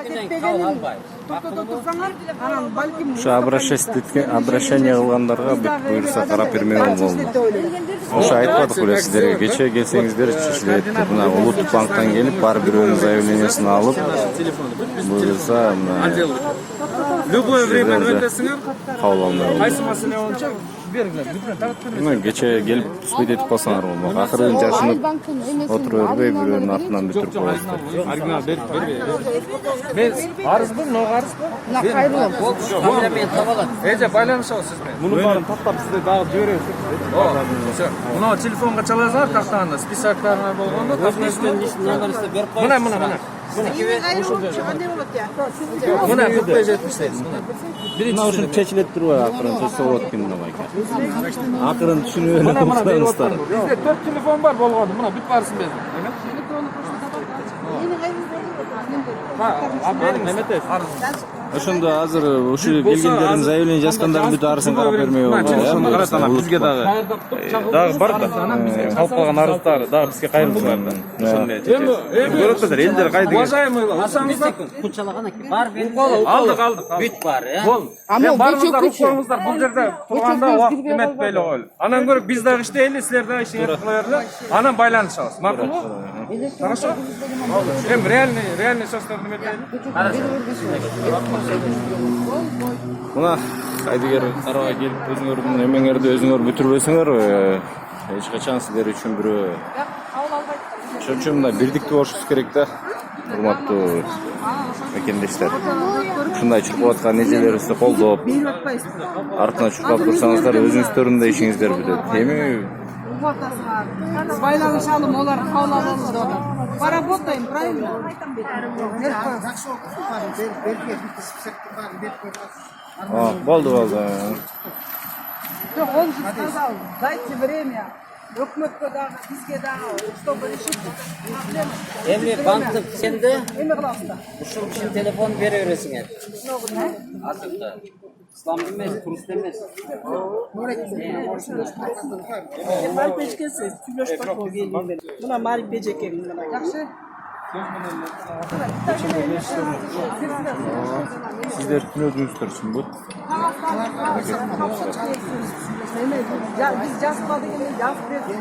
etmegeni to'xtatib tursanlar, anam balkim Şu обращение кылгандарга бүт буйрса карап бермей болмок. Ошо айтпадык эле сиздерге кече келсеңиздер чечилет деп. Мына Улуттук банктан келип бар бирөөнүн заявлениясын алып, буйрса Любое время өтесиңер. кабыл алынат. Кайсы маселе боюнча бергилер. Бүтүн таратып берет. Мына кече келип суйт этип калсаңар болмок. Акырын жашынып отура бербей бирөөнүн артынан бүтүрүп коесуздар. Оригинал бер. Мен арызбы, но арызбы? мына кайрылам. Мен табалат. Эже байланышабыз сиз менен. Муну баарын тактап сизде дагы жиберебиз. Мына телефонго чаласаңар тактаганда списоктарыңар болгондо Өзбекстан номеринде берип коюш. Мына. Кандай болот я? Мына 45-70. Мына ушул чечилет турбайбы акырын чечсе болот экен мына экен. Акырын түшүнүп эле Мына берип кылсаңыздар. атам. Бизде 4 телефон бар болгону. Мына бүт барысын бердим. Ошондо азыр ушу келгендердин заявление жазгандардын бүт арызын карап бермей болду. Телефонду карасаң бизге дагы бар да. Калып калган арыздар дагы бизге кайрылсыңар да. Ошондой. Көрөт эмесиңер, элдер кайда. Уважаемый, алсаңыздар. Кучалаган экен. Бар бер. Алдык. Бүт бар, э. Барыңыздар уксаңыздар, бул жерде турганда убакыт эметпейле коелу. Анан көрө биз дагы иштейли, силер дагы ишиңерди кыла берлер. Анан байланышабыз. Макулбу? Хорошо? Эми реальный сөздөрдү эметели. Мына кайдыгер арага келип өзүңөрдүн эмеңерди өзүңөр бүтүрбөсөңөр эч качан сиздер үчүн бирөө. Ошон үчүн мына бирдиктүү болушубуз керек да, урматтуу мекендештер. Ушундай чуркап аткан эжелерибизди колдоп, артына чуркап турсаңыздар өзүңүздөрдүн да ишиңиздер бүтөт. Эми Байланышалым, олар кабыл алабыз деп атат. Поработаем, правильно? болду. Жоқ, он же сказал, дайте время. Өкмөткө дагы, бизге дагы, чтобы решить проблему. Эми банктык сенде Эми кылабыздар. ушул киши телефон бере бересиңер. Азырда. İslam emez, turist emez. Marif Bejekesiz, Tüloşpak o geldi. Buna Marif Bejekek. Жақсы. сиздер түнөдүңүздөр чынбы? Biz жазып қалдық, жазып бердік.